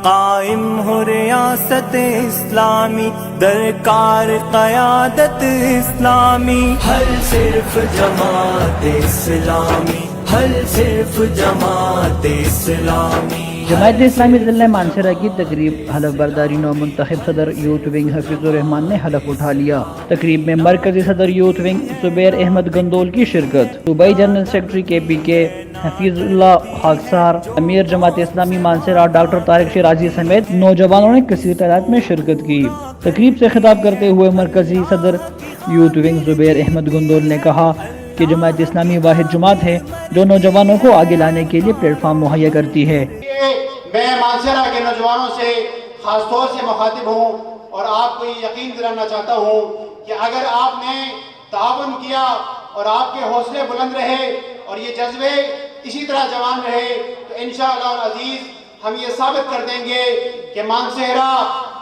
قائم ہو ریاست اسلامی، درکار قیادت اسلامی، حل صرف جماعت اسلامی، حل صرف جماعت اسلامی۔ جماعت اسلامی ضلع مانسہرہ کی تقریب حلف برداری نو منتخب صدر یوتھ ونگ حفیظ الرحمان نے حلف اٹھا لیا۔ تقریب میں مرکزی صدر یوتھ ونگ زبیر احمد گندول کی شرکت، صوبائی جنرل سیکرٹری کے پی کے حفیظ اللہ خاکسار، امیر جماعت اسلامی مانسہرہ ڈاکٹر طارق شیرازی سمیت نوجوانوں نے کثیر تعداد میں شرکت کی۔ تقریب سے خطاب کرتے ہوئے مرکزی صدر یوتھ ونگ زبیر احمد گندول نے کہا کہ جماعت اسلامی واحد جماعت ہے جو نوجوانوں کو آگے لانے کے لیے پلیٹ فارم مہیا کرتی ہے۔ میں مانسہرہ کے نوجوانوں سے خاص طور سے مخاطب ہوں اور آپ کو یہ یقین دلانا چاہتا ہوں کہ اگر آپ نے تعاون کیا اور آپ کے حوصلے بلند رہے اور یہ جذبے اسی طرح جوان رہے تو انشاءاللہ العزیز ہم یہ ثابت کر دیں گے کہ مانسہرہ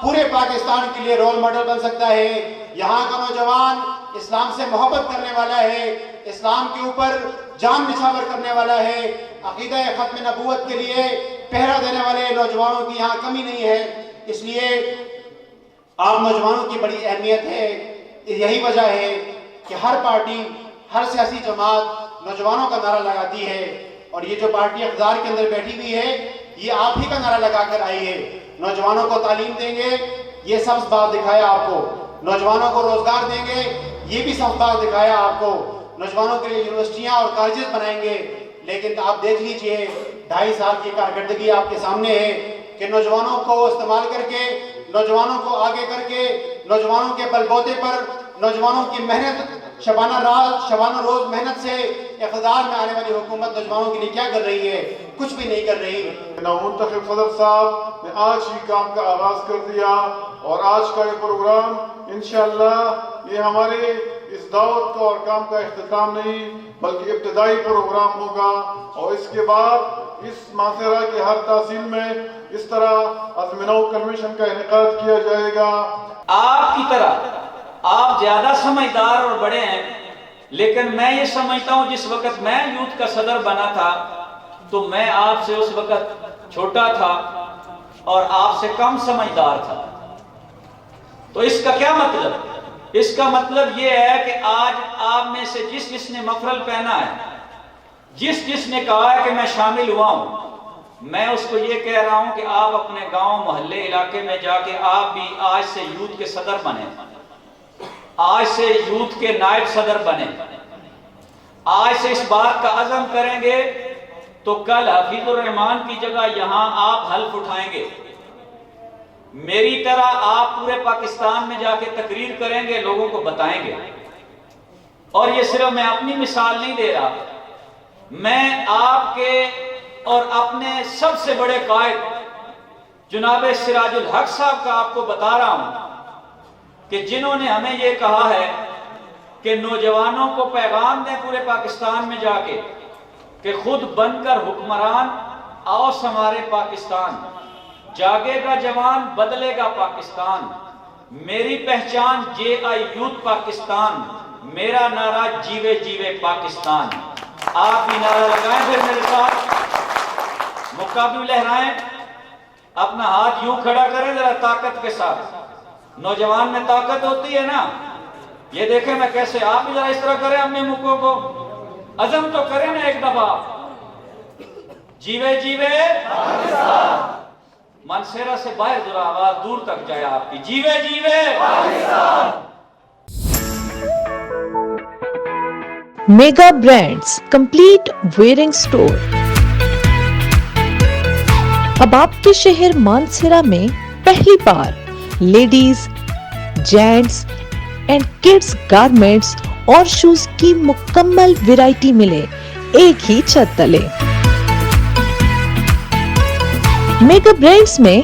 پورے پاکستان کے لیے رول ماڈل بن سکتا ہے۔ یہاں کا نوجوان اسلام سے محبت کرنے والا ہے، اسلام کے اوپر جان نچھاور کرنے والا ہے، عقیدہ ختم نبوت کے لیے پہرا دینے والے نوجوانوں کی یہاں کمی نہیں ہے۔ اس لیے آپ نوجوانوں کی بڑی اہمیت ہے۔ یہی وجہ ہے کہ ہر پارٹی، ہر سیاسی جماعت نوجوانوں کا نعرہ لگاتی ہے، اور یہ جو پارٹی اقتدار کے اندر بیٹھی ہوئی ہے یہ آپ ہی کا نعرہ لگا کر آئی ہے۔ نوجوانوں کو تعلیم دیں گے، یہ سبز باغ دکھایا آپ کو، نوجوانوں کو روزگار دیں گے، یہ بھی سبز باغ دکھایا آپ کو، نوجوانوں کے لیے یونیورسٹیاں اور کالجز بنائیں گے۔ لیکن آپ دیکھ لیجئے 2.5 سال کی کارکردگی آپ کے سامنے ہے کہ نوجوانوں کو استعمال کر کے، نوجوانوں کو آگے کر کے، نوجوانوں کے بل بوتے پر، نوجوانوں کی محنت، شبانہ روز محنت سے اقتدار میں آنے والی حکومت نوجوانوں کے لیے کیا کر رہی ہے؟ کچھ بھی نہیں کر رہی۔ منتخب صدر صاحب نے آج ہی کام کا آغاز کر دیا اور آج کا یہ پروگرام انشاءاللہ یہ ہمارے اس دعوت کا اور کام کا اختتام نہیں بلکہ ابتدائی پروگرام ہوگا، اور اس کے بعد اس مانسہرہ کے ہر تحصیل میں اس طرح ازمنہ کنونشن کا انعقاد کیا جائے گا۔ آپ کی طرح آپ زیادہ سمجھدار اور بڑے ہیں، لیکن میں یہ سمجھتا ہوں جس وقت میں یوتھ کا صدر بنا تھا تو میں آپ سے اس وقت چھوٹا تھا اور آپ سے کم سمجھدار تھا۔ تو اس کا کیا مطلب؟ اس کا مطلب یہ ہے کہ آج آپ میں سے جس نے مفرل پہنا ہے، جس نے کہا ہے کہ میں شامل ہوا ہوں، میں اس کو یہ کہہ رہا ہوں کہ آپ اپنے گاؤں، محلے، علاقے میں جا کے آپ بھی آج سے یوتھ کے صدر بنے، آج سے یوتھ کے نائب صدر بنے، آج سے اس بات کا عزم کریں گے تو کل حفیظ الرحمان کی جگہ یہاں آپ حلف اٹھائیں گے۔ میری طرح آپ پورے پاکستان میں جا کے تقریر کریں گے، لوگوں کو بتائیں گے۔ اور یہ صرف میں اپنی مثال نہیں دے رہا، میں آپ کے اور اپنے سب سے بڑے قائد جناب سراج الحق صاحب کا آپ کو بتا رہا ہوں کہ جنہوں نے ہمیں یہ کہا ہے کہ نوجوانوں کو پیغام دیں پورے پاکستان میں جا کے کہ خود بن کر حکمران آؤ ہمارے پاکستان، جاگے گا جوان بدلے گا پاکستان، میری پہچان JI یوتھ پاکستان، میرا نعرہ جیوے جیوے پاکستان۔ آپ بھی نعرہ لگائیں پھر میرے ساتھ، مکہ بھی لہرائیں، اپنا ہاتھ یوں کھڑا کریں ذرا طاقت کے ساتھ۔ نوجوان میں طاقت ہوتی ہے نا، یہ دیکھیں میں کیسے، آپ بھی ذرا اس طرح کریں اپنے مکوں کو، عزم تو کریں نا ایک دفعہ، جیوے جیوے پاکستان۔ مانسہرہ سے باہر ذرا آواز دور تک جائے آپ کی، جیوے جیوے Pakistan. Mega brands complete wearing store اب آپ کے شہر مانسہرہ میں پہلی بار ladies, gents and kids garments اور شوز کی مکمل ویرائٹی ملے ایک ہی چھت تلے۔ میگا برانڈز میں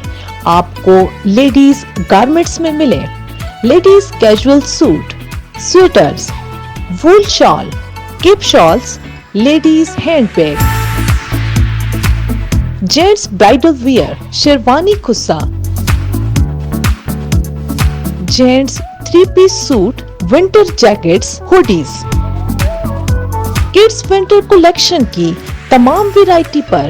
آپ کو لیڈیز گارمنٹس میں ملے ladies casual suit, sweaters, wool shawl, cap shawls, ladies hand bag, gents bridal wear, sherwani khussa, gents 3 piece suit, winter jackets, hoodies. Kids winter collection کی تمام ویرائٹی پر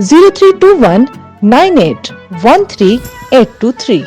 0321 9813 823।